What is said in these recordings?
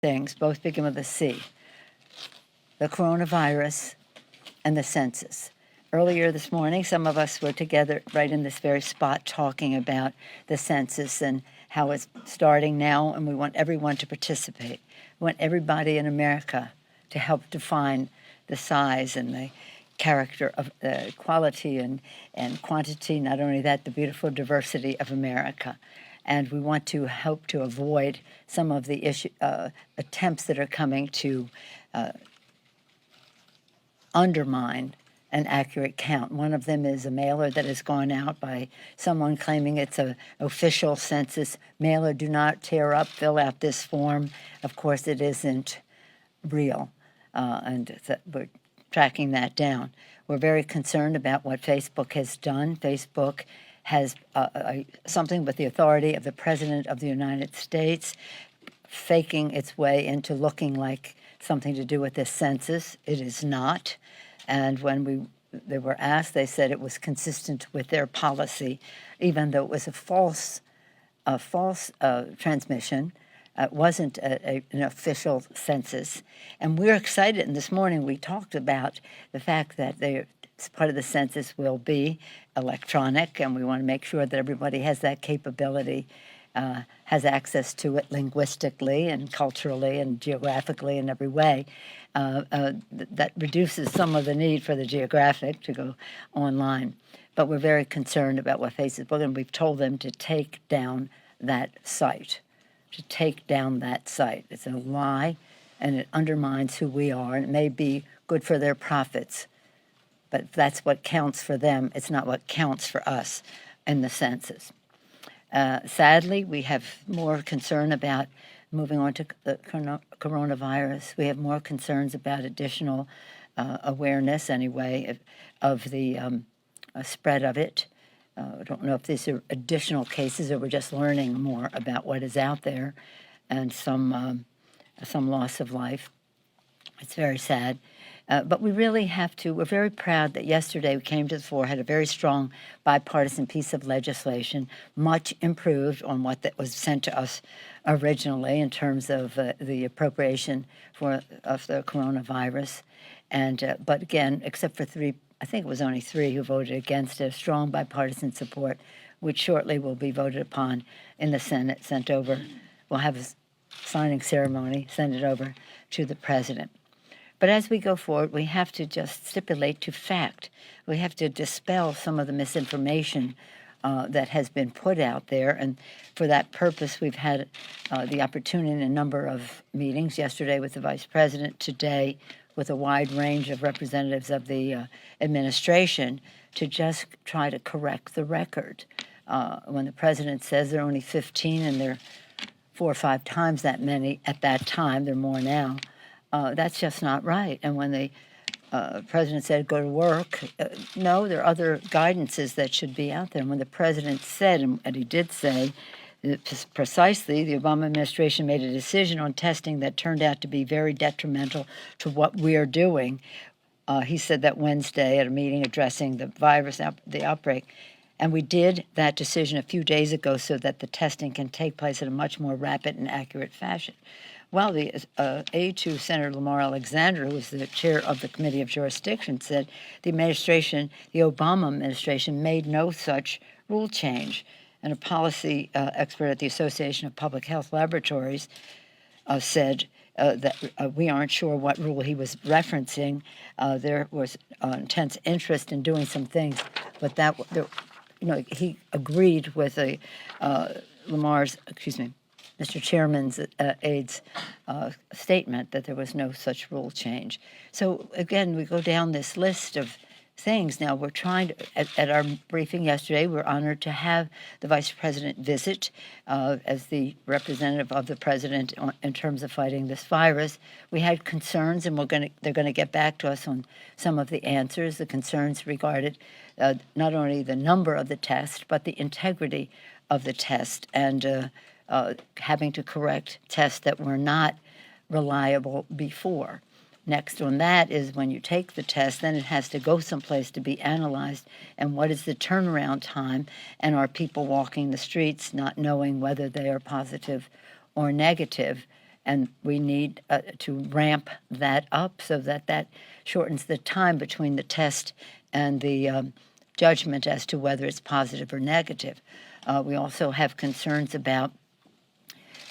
things, both begin with a C: the coronavirus and the census. Earlier this morning, some of us were together right in this very spot talking about the census and how it's starting now, and we want everyone to participate. We want everybody in America to help define the size and the character of quality and quantity, not only that, the beautiful diversity of America. And we want to help to avoid some of the attempts that are coming to undermine an accurate count. One of them is a mailer that has gone out by someone claiming it's an official census mailer. Do not tear up, fill out this form. Of course, it isn't real, and we're tracking that down. We're very concerned about what Facebook has done. Facebook has something with the authority of the President of the United States, faking its way into looking like something to do with this census. It is not. And when they were asked, they said it was consistent with their policy, even though it was a false transmission. It wasn't an official census. And we're excited. And this morning we talked about the fact that part of the census will be electronic, and we want to make sure that everybody has that capability, has access to it linguistically and culturally and geographically in every way. That reduces some of the need for the geographic to go online. But we're very concerned about what Facebook, and we've told them to take down that site. It's a lie, and it undermines who we are, and it may be good for their profits, but that's what counts for them. It's not what counts for us in the census. Sadly, we have more concern about moving on to the coronavirus. We have more concerns about additional awareness, anyway, of the spread of it. I don't know if these are additional cases or we're just learning more about what is out there, and some loss of life. It's very sad. But we really have to, we're very proud that yesterday we came to the floor, had a very strong bipartisan piece of legislation, much improved on what that was sent to us originally in terms of the appropriation of the coronavirus. And but again, except for three, I think it was only three who voted against it, strong bipartisan support, which shortly will be voted upon in the Senate, sent over. We'll have a signing ceremony, send it over to the president. But as we go forward, we have to just stipulate to fact. We have to dispel some of the misinformation that has been put out there. And for that purpose, we've had the opportunity in a number of meetings, yesterday with the vice president, today with a wide range of representatives of the administration, to just try to correct the record. When the president says there are only 15 and there are 4 or 5 times that many at that time, there are more now, that's just not right. And when the president said go to work, no, there are other guidances that should be out there. And when the president said, and he did say, precisely, the Obama administration made a decision on testing that turned out to be very detrimental to what we are doing. He said that Wednesday at a meeting addressing the virus, the outbreak. And we did that decision a few days ago so that the testing can take place in a much more rapid and accurate fashion. Well, the aide to Senator Lamar Alexander, who was the chair of the Committee of Jurisdiction, said the administration, the Obama administration, made no such rule change. And a policy expert at the Association of Public Health Laboratories said that we aren't sure what rule he was referencing. There was intense interest in doing some things, but he agreed with Mr. Chairman's aide's statement that there was no such rule change. So again, we go down this list of things. Now we're trying to, at our briefing yesterday, we're honored to have the Vice President visit as the representative of the President in terms of fighting this virus. We had concerns, and they're going to get back to us on some of the answers. The concerns regarded not only the number of the test, but the integrity of the test, and having to correct tests that were not reliable before. Next on that is when you take the test, then it has to go someplace to be analyzed, and what is the turnaround time, and are people walking the streets not knowing whether they are positive or negative, and we need to ramp that up so that that shortens the time between the test and the judgment as to whether it's positive or negative. We also have concerns about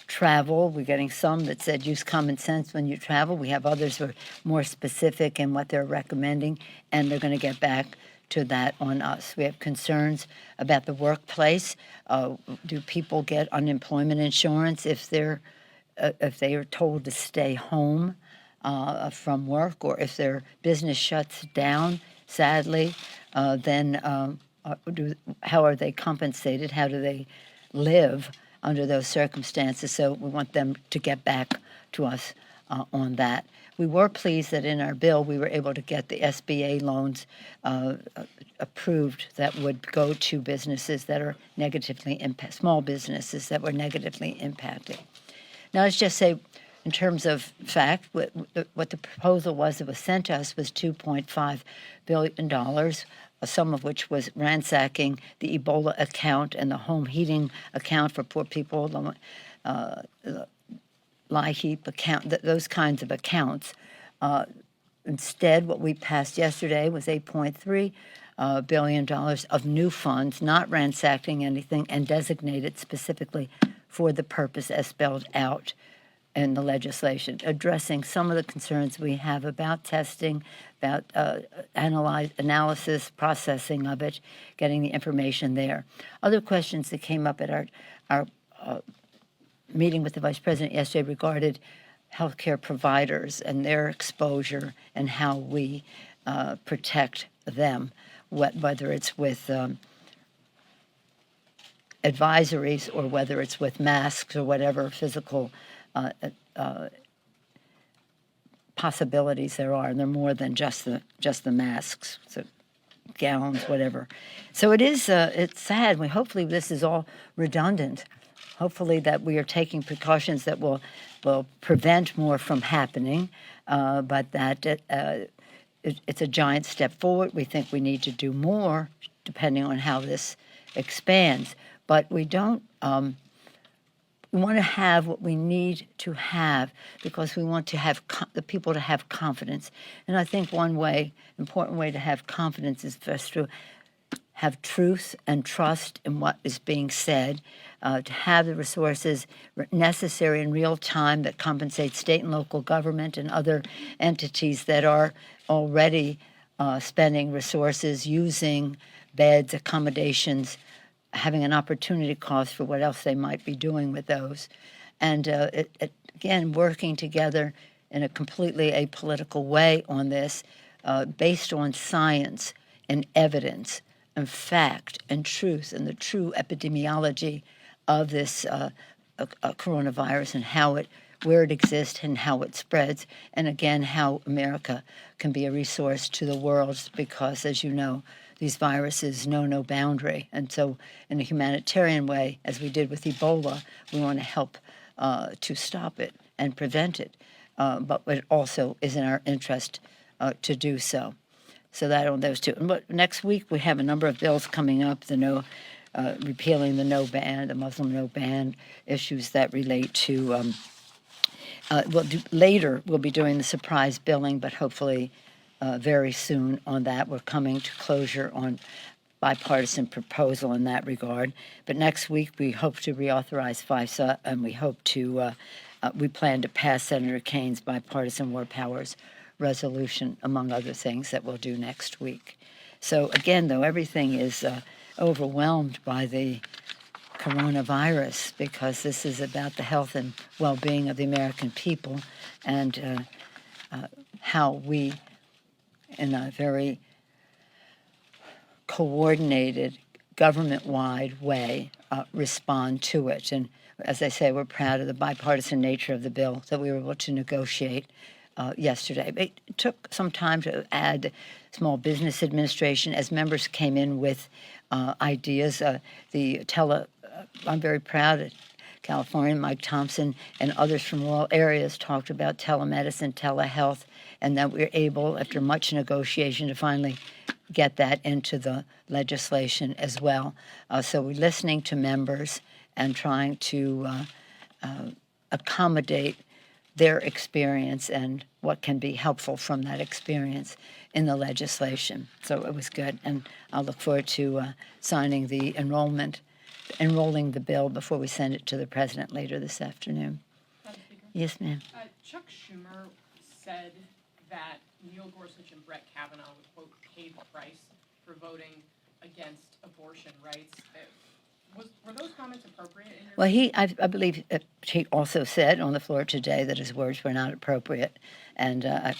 travel. We're getting some that said use common sense when you travel. We have others who are more specific in what they're recommending, and they're going to get back to that on us. We have concerns about the workplace. Do people get unemployment insurance if they are told to stay home from work, or if their business shuts down? Sadly, then how are they compensated? How do they live under those circumstances? So we want them to get back to us on that. We were pleased that in our bill we were able to get the SBA loans approved that would go to businesses that are negatively small businesses that were negatively impacted. Now let's just say, in terms of fact, what the proposal was that was sent to us was $2.5 billion, some of which was ransacking the Ebola account and the home heating account for poor people, the LIHEAP account, those kinds of accounts. Instead, what we passed yesterday was $8.3 billion of new funds, not ransacking anything, and designated specifically for the purpose as spelled out in the legislation, addressing some of the concerns we have about testing, about analysis, processing of it, getting the information there. Other questions that came up at our meeting with the Vice President yesterday regarded healthcare providers and their exposure and how we protect them, whether it's with advisories or whether it's with masks or whatever physical possibilities there are. And they're more than just the masks, so gowns, whatever. So it's sad. Hopefully this is all redundant. Hopefully that we are taking precautions that will prevent more from happening, but that it's a giant step forward. We think we need to do more depending on how this expands. But we don't. We want to have what we need to have because we want to have the people to have confidence. And I think one important way to have confidence is first to have truth and trust in what is being said, to have the resources necessary in real time that compensate state and local government and other entities that are already spending resources, using beds, accommodations, having an opportunity cost for what else they might be doing with those. And again, working together in a completely apolitical way on this, based on science and evidence and fact and truth and the true epidemiology of this coronavirus and where it exists and how it spreads, and again, how America can be a resource to the world because, as you know, these viruses know no boundary. And so in a humanitarian way, as we did with Ebola, we want to help to stop it and prevent it. But it also is in our interest to do so. So that on those two. And next week we have a number of bills coming up, repealing the no ban, the Muslim no ban, issues that relate to, later we'll be doing the surprise billing, but hopefully very soon on that. We're coming to closure on bipartisan proposal in that regard. But next week we hope to reauthorize FISA, and we plan to pass Senator Kane's bipartisan war powers resolution, among other things that we'll do next week. So again, though, everything is overwhelmed by the coronavirus because this is about the health and well-being of the American people and how we, in a very coordinated, government-wide way, respond to it. And as I say, we're proud of the bipartisan nature of the bill that we were able to negotiate yesterday. It took some time to add Small Business Administration as members came in with ideas. I'm very proud of California, Mike Thompson, and others from rural areas talked about telemedicine, telehealth, and that we were able, after much negotiation, to finally get that into the legislation as well. So we're listening to members and trying to accommodate their experience and what can be helpful from that experience in the legislation. So it was good, and I'll look forward to signing the enrolling the bill before we send it to the president later this afternoon. Madam Speaker? Yes, ma'am. Chuck Schumer said that Neil Gorsuch and Brett Kavanaugh would, quote, pay the price for voting against abortion rights. Were those comments appropriate in your Well, I believe he also said on the floor today that his words were not appropriate, and I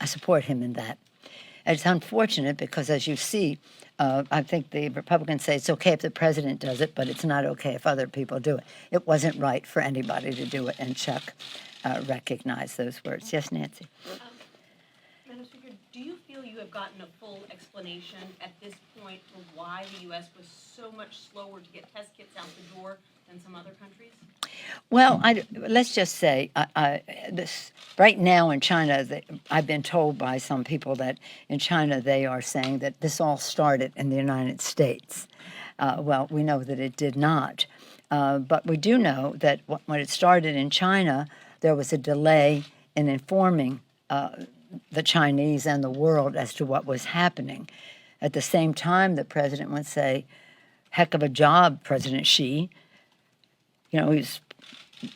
support him in that. It's unfortunate because, as you see, I think the Republicans say it's okay if the president does it, but it's not okay if other people do it. It wasn't right for anybody to do it, and Chuck recognized those words. Yes, Nancy? Madam Speaker, do you feel you have gotten a full explanation at this point for why the U.S. was so much slower to get test kits out the door than some other countries? Well, let's just say this right now in China, I've been told by some people that in China they are saying that this all started in the United States. Well, we know that it did not. But we do know that when it started in China, there was a delay in informing the Chinese and the world as to what was happening. At the same time, the president would say, heck of a job, President Xi. You know, he's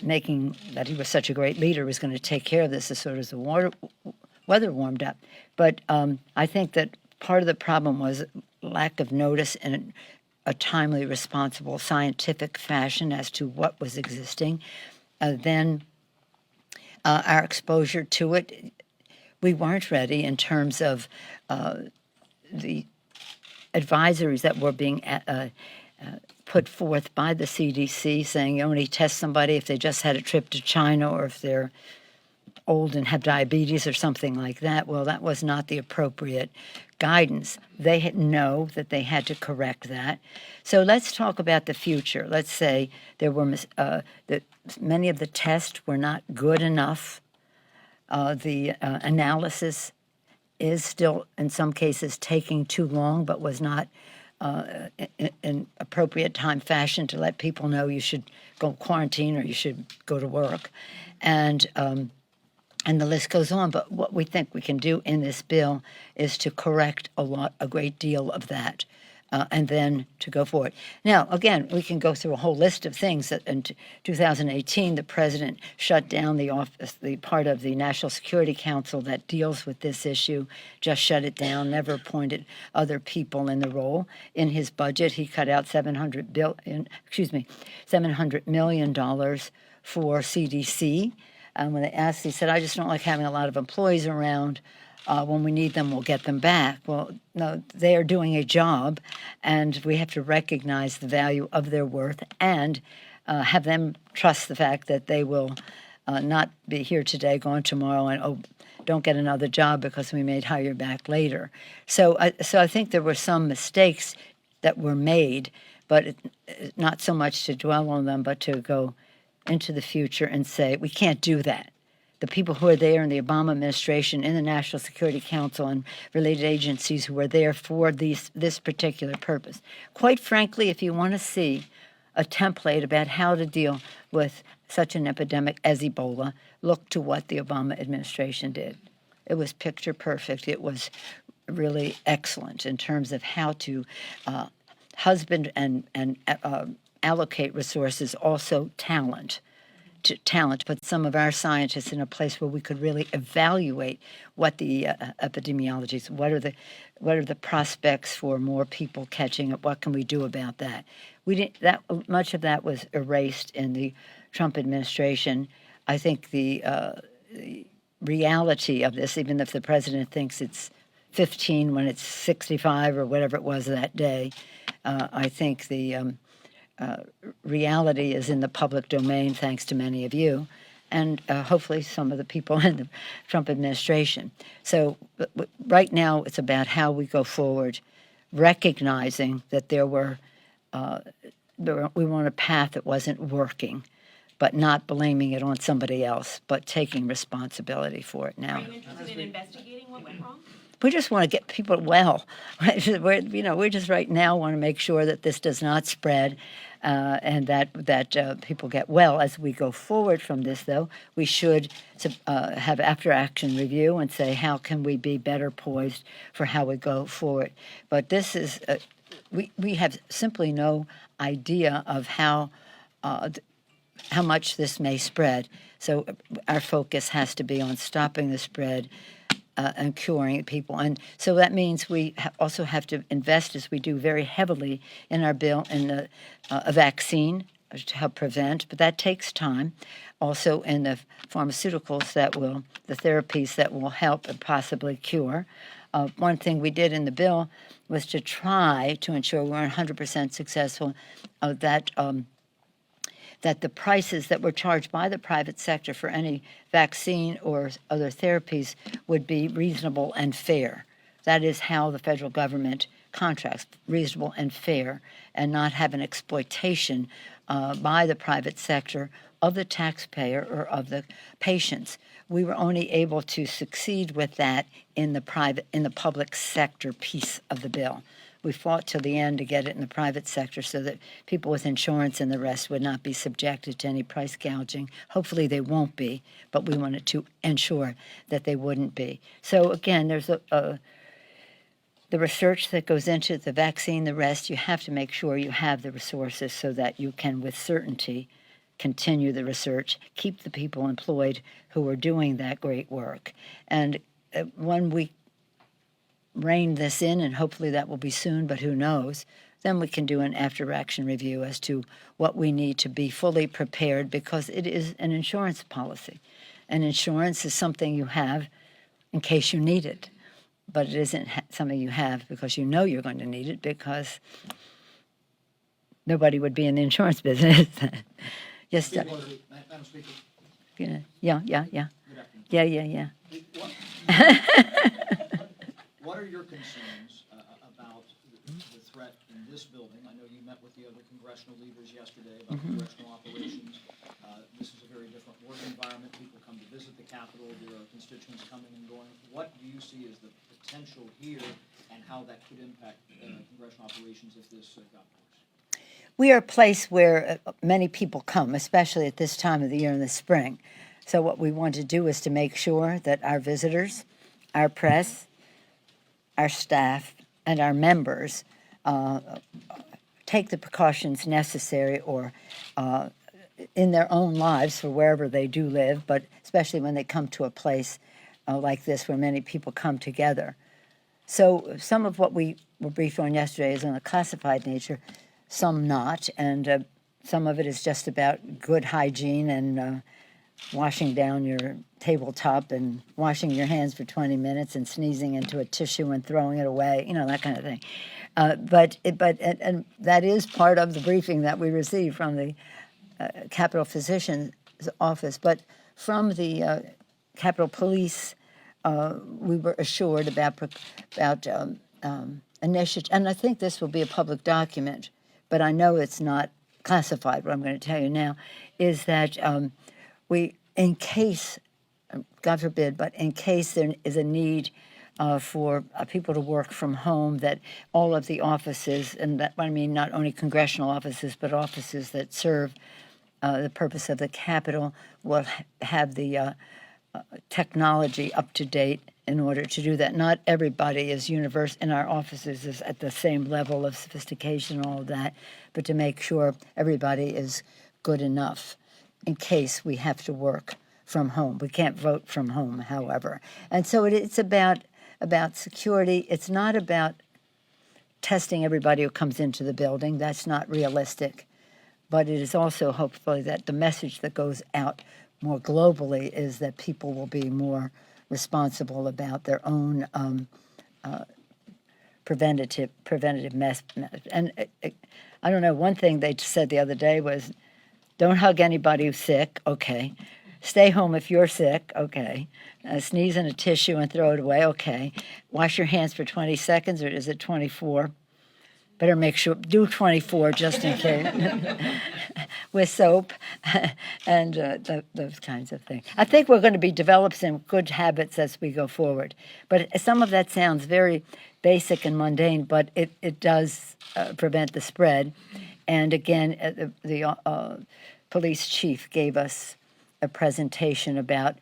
making that he was such a great leader, was going to take care of this as soon as the weather warmed up. But I think that part of the problem was lack of notice in a timely, responsible, scientific fashion as to what was existing. Then our exposure to it, we weren't ready in terms of the advisories that were being put forth by the CDC, saying you only test somebody if they just had a trip to China or if they're old and have diabetes or something like that. Well, that was not the appropriate guidance. They know that they had to correct that. So let's talk about the future. Let's say there were that many of the tests were not good enough. The analysis is still, in some cases, taking too long, but was not in appropriate time fashion to let people know you should go quarantine or you should go to work. And the list goes on. But what we think we can do in this bill is to correct a great deal of that, and then to go forward. Now, again, we can go through a whole list of things that in 2018, the president shut down the office, the part of the National Security Council that deals with this issue, just shut it down, never appointed other people in the role. In his budget, he cut out $700 million for CDC. When they asked, he said, I just don't like having a lot of employees around. When we need them, we'll get them back. Well, no, they are doing a job, and we have to recognize the value of their worth and have them trust the fact that they will not be here today, gone tomorrow, and don't get another job because we may hire you back later. So I think there were some mistakes that were made, but not so much to dwell on them, but to go into the future and say, we can't do that. The people who are there in the Obama administration, in the National Security Council and related agencies who are there for this particular purpose. Quite frankly, if you want to see a template about how to deal with such an epidemic as Ebola, look to what the Obama administration did. It was picture perfect. It was really excellent in terms of how to husband and allocate resources, also talent, put some of our scientists in a place where we could really evaluate what the epidemiology is, what are the prospects for more people catching it, what can we do about that. Much of that was erased in the Trump administration. I think the reality of this, even if the president thinks it's 15 when it's 65 or whatever it was that day, I think the reality is in the public domain, thanks to many of you, and hopefully some of the people in the Trump administration. So right now it's about how we go forward, recognizing that we were on a path that wasn't working, but not blaming it on somebody else, but taking responsibility for it now. Are you interested in investigating what went wrong? We just want to get people well. We just right now want to make sure that this does not spread, and that people get well. As we go forward from this, though, we should have after-action review and say how can we be better poised for how we go forward. But this is we have simply no idea of how much this may spread. So our focus has to be on stopping the spread and curing people. And so that means we also have to invest, as we do very heavily in our bill, in a vaccine to help prevent, but that takes time. Also in the pharmaceuticals the therapies that will help and possibly cure. One thing we did in the bill was to try to ensure we're 100% successful, that the prices that were charged by the private sector for any vaccine or other therapies would be reasonable and fair. That is how the federal government contracts, reasonable and fair, and not have an exploitation by the private sector of the taxpayer or of the patients. We were only able to succeed with that in the public sector piece of the bill. We fought till the end to get it in the private sector so that people with insurance and the rest would not be subjected to any price gouging. Hopefully they won't be, but we wanted to ensure that they wouldn't be. So again, there's the research that goes into the vaccine, the rest. You have to make sure you have the resources so that you can, with certainty, continue the research, keep the people employed who are doing that great work. And when we rein this in, and hopefully that will be soon, but who knows, then we can do an after-action review as to what we need to be fully prepared, because it is an insurance policy. And insurance is something you have in case you need it, but it isn't something you have because you know you're going to need it, because nobody would be in the insurance business. Yes, sir. Madam Speaker. Yeah. Good afternoon. Yeah. What are your concerns about the threat in this building? I know you met with the other congressional leaders yesterday about congressional operations. This is a very different work environment. People come to visit the Capitol. There are constituents coming and going. What do you see as the potential here, and how that could impact congressional operations if this got worse? We are a place where many people come, especially at this time of the year in the spring. So what we want to do is to make sure that our visitors, our press, our staff, and our members take the precautions necessary, or in their own lives for wherever they do live, but especially when they come to a place like this where many people come together. So some of what we were briefed on yesterday is on a classified nature, some not, and some of it is just about good hygiene and washing down your tabletop and washing your hands for 20 minutes and sneezing into a tissue and throwing it away, that kind of thing. But that is part of the briefing that we received from the Capitol Physician's Office. But from the Capitol Police, we were assured about initiative, and I think this will be a public document, but I know it's not classified. What I'm going to tell you now is that in case, God forbid, but in case there is a need for people to work from home, that all of the offices, and that I mean not only congressional offices, but offices that serve the purpose of the Capitol, will have the technology up to date in order to do that. Not everybody is in our offices is at the same level of sophistication and all of that, but to make sure everybody is good enough in case we have to work from home. We can't vote from home, however. And so it's about security. It's not about testing everybody who comes into the building. That's not realistic. But it is also hopefully that the message that goes out more globally is that people will be more responsible about their own preventative methods. And I don't know, one thing they said the other day was, don't hug anybody who's sick, okay. Stay home if you're sick, okay. Sneeze in a tissue and throw it away, okay. Wash your hands for 20 seconds, or is it 24? better make sure, do 24 just in case, with soap and those kinds of things. I think we're going to be developing good habits as we go forward. But some of that sounds very basic and mundane, but it does prevent the spread. And again, the police chief gave us a presentation about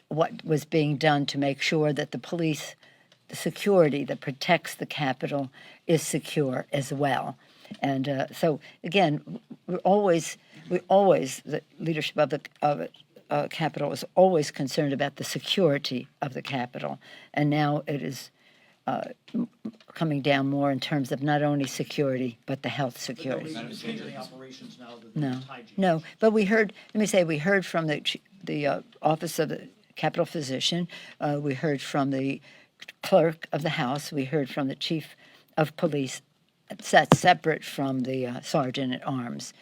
what was being done to make sure that the security that protects the Capitol is secure as well. And so again, the leadership of the Capitol is always concerned about the security of the Capitol, and now it is coming down more in terms of not only security but the health security. But nobody's changing operations now that No, there's hygiene. no. But we heard. Let me say, we heard from the office of the Capitol Physician. We heard from the clerk of the House. We heard from the chief of police. That's separate from the sergeant at arms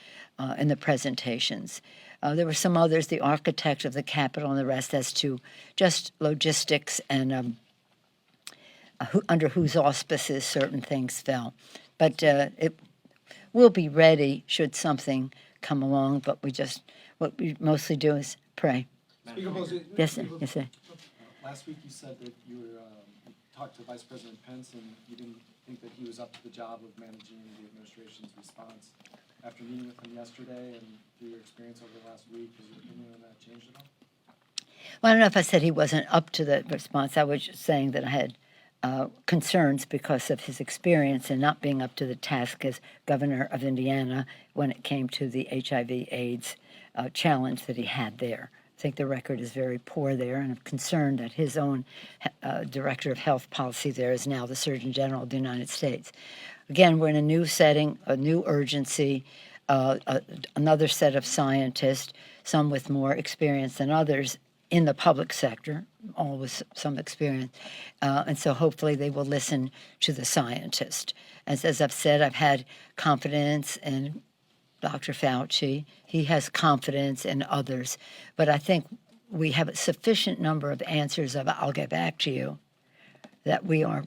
in the presentations. There were some others, the architect of the Capitol and the rest, as to just logistics and under whose auspices certain things fell. But it will be ready should something come along. But what we mostly do is pray. Speaker Pelosi, Yes, sir. Yes, sir. last week you said that you talked to Vice President Pence and you didn't think that he was up to the job of managing the administration's response. After meeting with him yesterday and through your experience over the last week, has your opinion on that changed at all? Well, I don't know if I said he wasn't up to the response. I was just saying that I had concerns because of his experience in not being up to the task as governor of Indiana when it came to the HIV/AIDS challenge that he had there. I think the record is very poor there, and I'm concerned that his own director of health policy there is now the Surgeon General of the United States. Again, we're in a new setting, a new urgency, another set of scientists, some with more experience than others in the public sector, all with some experience. And so hopefully they will listen to the scientist. As I've said, I've had confidence in Dr. Fauci. He has confidence in others. But I think we have a sufficient number of answers of "I'll get back to you," that we are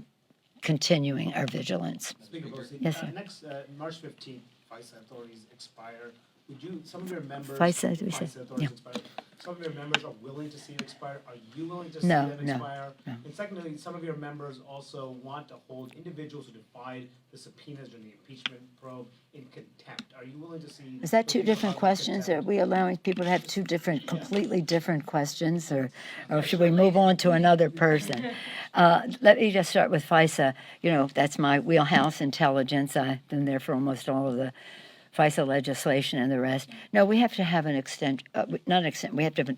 continuing our vigilance. Speaker Pelosi, Yes, sir. next, March 15th, FISA authorities expire. Would you, some of your members. FISA, do we say? FISA authorities Yeah. expire. Some of your members are willing to see it expire. Are you willing to see No, them no, expire? no. And secondly, some of your members also want to hold individuals who defied the subpoenas during the impeachment probe in contempt. Are you willing to see? Is that two those people different held in questions? Are contempt? we allowing people to have two different, completely different questions, or should we move on to another person? Let me just start with FISA. You know, that's my wheelhouse, intelligence. I've been there for almost all of the FISA legislation and the rest. No, we have to have an we have to have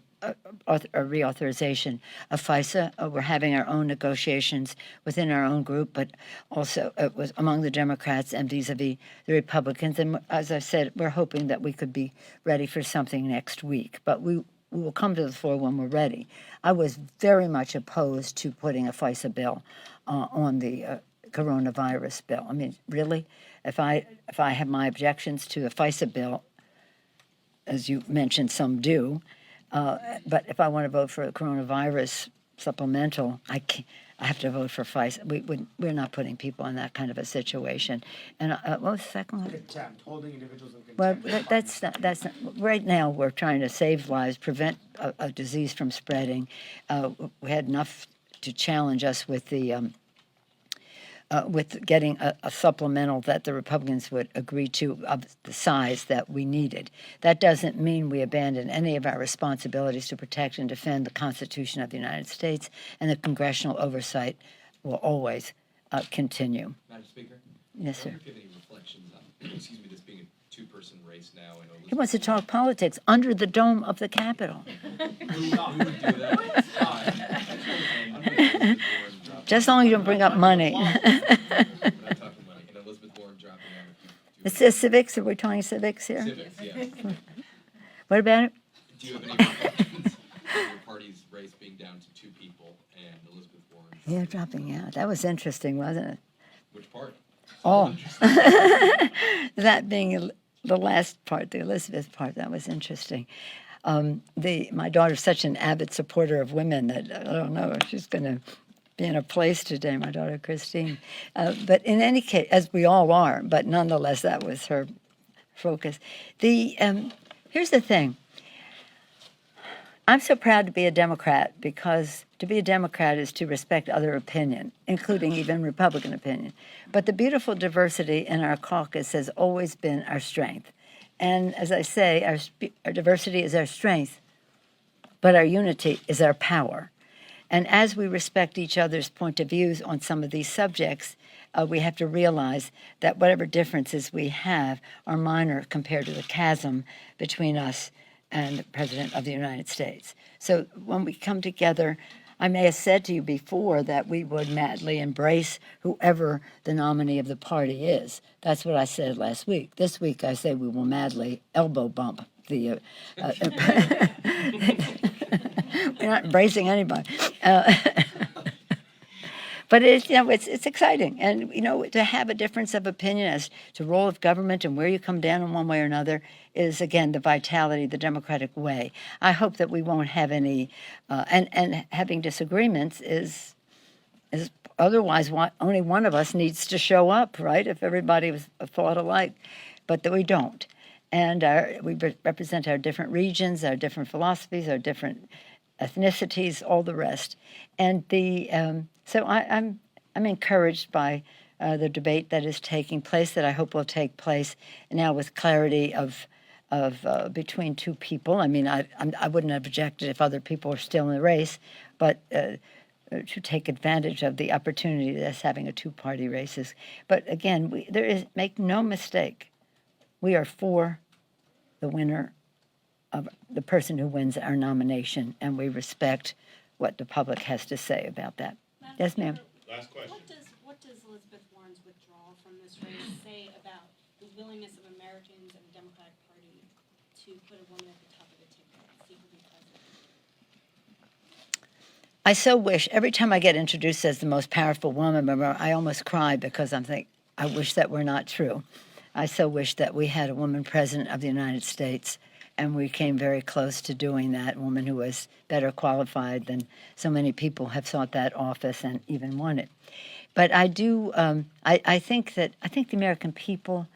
a reauthorization of FISA. We're having our own negotiations within our own group, but also was among the Democrats and vis-a-vis the Republicans. And as I said, we're hoping that we could be ready for something next week. But we will come to the floor when we're ready. I was very much opposed to putting a FISA bill on the coronavirus bill. I mean, really? If I have my objections to the FISA bill, as you mentioned, some do, but if I want to vote for a coronavirus supplemental, I have to vote for FISA. We're not putting people in that kind of a situation. And what was the second one? Contempt, holding individuals in Well, contempt. that's not. Right now, we're trying to save lives, prevent a disease from spreading. We had enough to challenge us with the. With getting a supplemental that the Republicans would agree to of the size that we needed. That doesn't mean we abandon any of our responsibilities to protect and defend the Constitution of the United States, and the congressional oversight will always continue. Madam Speaker? Yes, sir. I wonder if you have any reflections on, excuse me, this being a two-person race now. I know He wants to talk politics under the dome of the Capitol. we would do that. Just as long as you don't bring up money. We're not talking money. And Elizabeth Warren dropping out. It says civics. Are we talking civics here? Civics, yeah. What about it? Do you have any reflections on your party's race being down to two people and Elizabeth Warren? Yeah, dropping out. That was interesting, wasn't it? Which part? Oh, that being the last part, the Elizabeth part, that was interesting. My daughter's such an avid supporter of women that I don't know, she's going to be in a place today, my daughter Christine. But in any case, as we all are, but nonetheless, that was her focus. Here's the thing. I'm so proud to be a Democrat because to be a Democrat is to respect other opinion, including even Republican opinion. But the beautiful diversity in our caucus has always been our strength. And as I say, our diversity is our strength, but our unity is our power. And as we respect each other's point of views on some of these subjects, we have to realize that whatever differences we have are minor compared to the chasm between us and the President of the United States. So when we come together, I may have said to you before that we would madly embrace whoever the nominee of the party is. That's what I said last week. This week I say we will madly elbow bump the... we're not embracing anybody. But it's exciting, and to have a difference of opinion as to role of government and where you come down in one way or another is again the vitality, the democratic way. I hope that we won't have any, and having disagreements is otherwise only one of us needs to show up, right? If everybody was thought alike, but that we don't, and we represent our different regions, our different philosophies, our different ethnicities, all the rest, and so I'm encouraged by the debate that is taking place, that I hope will take place now with clarity of between two people. I mean, I wouldn't have objected if other people were still in the race, but to take advantage of the opportunity that's having a two-party race. But again, make no mistake, we are for the winner of the person who wins our nomination, and we respect what the public has to say about that. Yes, ma'am. Last question. What does Elizabeth Warren's withdrawal from this race say about the willingness of Americans and the Democratic Party to put a woman at the top of the ticket and see who be president? I so wish, every time I get introduced as the most powerful woman, I almost cry because I wish that were not true. I so wish that we had a woman president of the United States, and we came very close to doing that, a woman who was better qualified than so many people have sought that office and even won it. But I do, I think the American people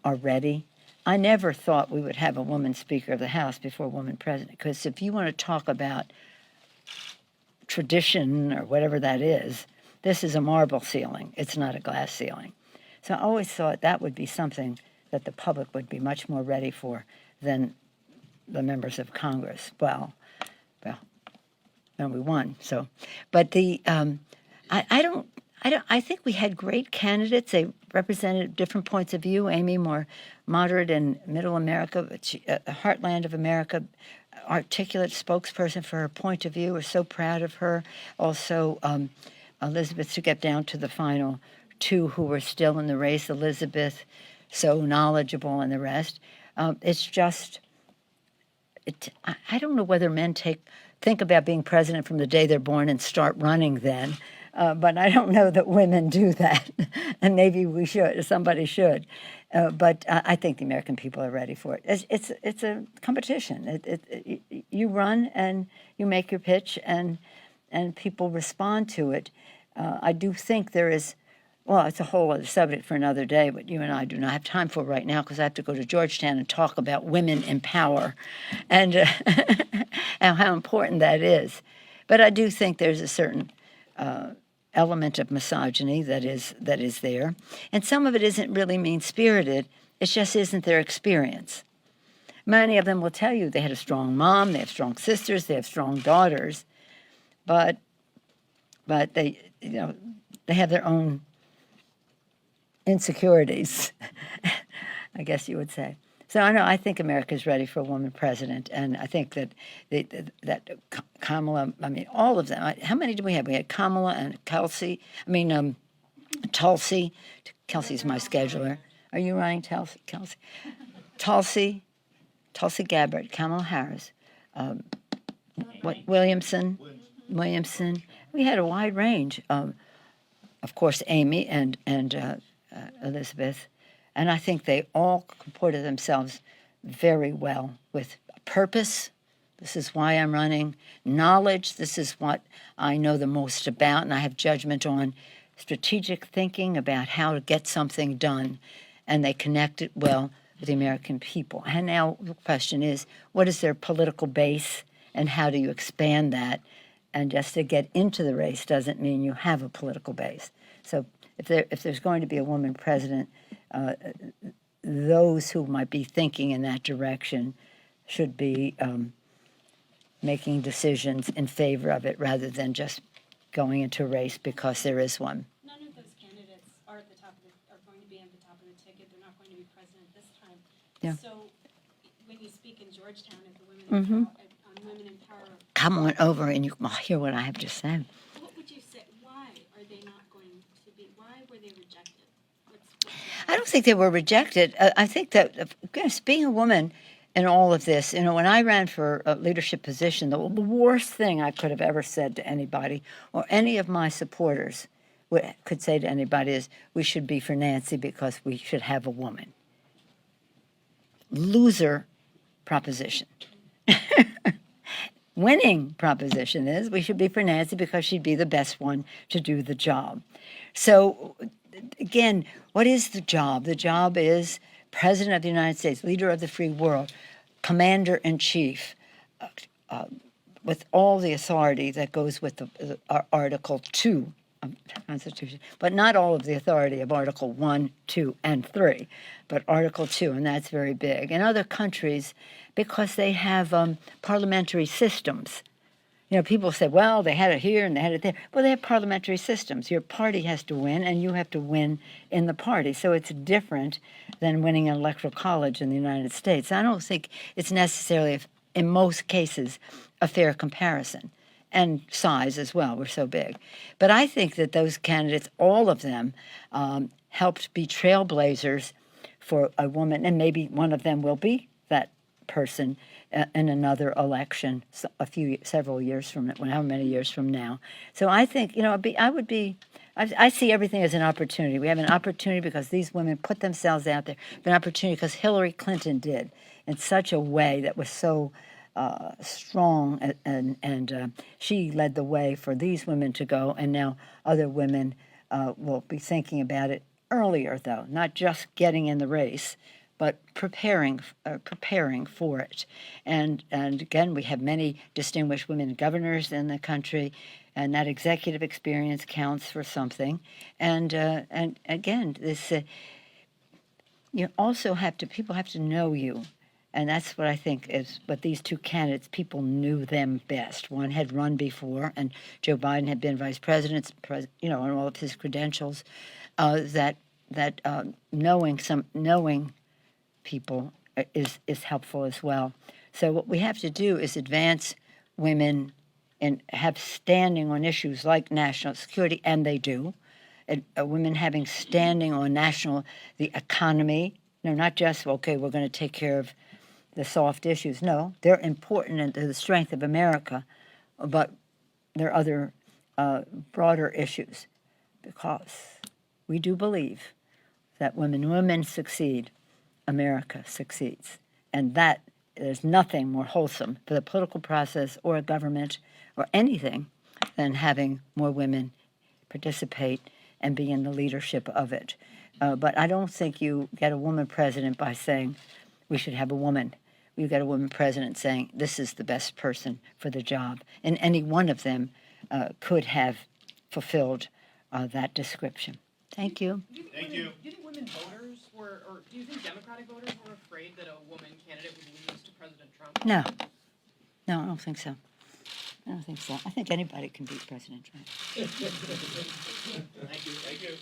are ready. I never thought we would have a woman Speaker of the House before a woman President, because if you want to talk about tradition or whatever that is, this is a marble ceiling. It's not a glass ceiling. So I always thought that would be something that the public would be much more ready for than the members of Congress. Well, then we won. So, but I think we had great candidates. They represented different points of view. Amy, more moderate and middle America, heartland of America, articulate spokesperson for her point of view. We're so proud of her. Also, Elizabeth, to get down to the final two who were still in the race. Elizabeth, so knowledgeable, and the rest. It's just, I don't know whether men think about being president from the day they're born and start running then. But I don't know that women do that, and maybe we should. Somebody should, but I think the American people are ready for it. It's a competition. You run and you make your pitch, and people respond to it. I do think there is. Well, it's a whole other subject for another day, but you and I do not have time for right now because I have to go to Georgetown and talk about women in power, and and how important that is. But I do think there's a certain element of misogyny that is there, and some of it isn't really mean-spirited. It just isn't their experience. Many of them will tell you they had a strong mom, they have strong sisters, they have strong daughters, but they they have their own insecurities, I guess you would say. So I think America's ready for a woman president, and I think that that Kamala, all of them. How many did we have? We had Kamala and Kelsey. Tulsi. Kelsey's my scheduler. Are you running, Kelsey? Tulsi Gabbard, Kamala Harris, Williamson. We had a wide range. Of course, Amy and Elizabeth. And I think they all comported themselves very well with purpose, This is why I'm running. Knowledge, this is what I know the most about, and I have judgment on strategic thinking about how to get something done, and they connect it well with the American people. And now the question is, what is their political base, and how do you expand that? And just to get into the race doesn't mean you have a political base. So if there's going to be a woman president, those who might be thinking in that direction should be making decisions in favor of it rather than just going into a race because there is one. None of those candidates are at the top of are going to be at the top of the ticket. They're not going to be president this time. Yeah. So when you speak in Georgetown at the Mhm. on Women in Power, Come on over and you will hear what I have to say. what would you say? Why are they not going to be? Why were they rejected? I don't think they were rejected. I think that, yes, being a woman in all of this, when I ran for a leadership position, the worst thing I could have ever said to anybody or any of my supporters could say to anybody is, we should be for Nancy because we should have a woman. Loser proposition. Winning proposition is we should be for Nancy because she'd be the best one to do the job. So, again, what is the job? The job is President of the United States, leader of the free world, commander-in-chief, with all the authority that goes with Article 2 of the Constitution, but not all of the authority of Article 1, 2, and 3, but Article 2, and that's very big. In other countries, because they have parliamentary systems, people say, well, they had it here and they had it there. Well, they have parliamentary systems. Your party has to win, and you have to win in the party. So it's different than winning an electoral college in the United States. I don't think it's necessarily, in most cases, a fair comparison. And size as well, we're so big. But I think that those candidates, all of them, helped be trailblazers for a woman, and maybe one of them will be that person in another election several years from now, how many years from now. So I think, I see everything as an opportunity. We have an opportunity because these women put themselves out there, an opportunity because Hillary Clinton did in such a way that was so strong, and she led the way for these women to go, and now other women will be thinking about it earlier, though, not just getting in the race, but preparing for it. And again, we have many distinguished women governors in the country, and that executive experience counts for something. And again, this you also people have to know you. And that's what I think is what these two candidates, people knew them best. One had run before, and Joe Biden had been vice president, and all of his credentials. Knowing people is helpful as well. So what we have to do is advance women and have standing on issues like national security, and they do. And, women having standing on the economy. No, not just, okay, we're going to take care of the soft issues. No, they're important and to the strength of America, but there are other broader issues because we do believe that when women succeed, America succeeds. And that there's nothing more wholesome for the political process or a government or anything than having more women participate and be in the leadership of it. But I don't think you get a woman president by saying we should have a woman. You get a woman president saying this is the best person for the job. And any one of them could have fulfilled that description. Thank you. Do you think women voters or do you think Democratic voters were afraid that a woman candidate would lose to President Trump? No, I don't think so. I don't think so. I think anybody can beat President Trump. Thank you.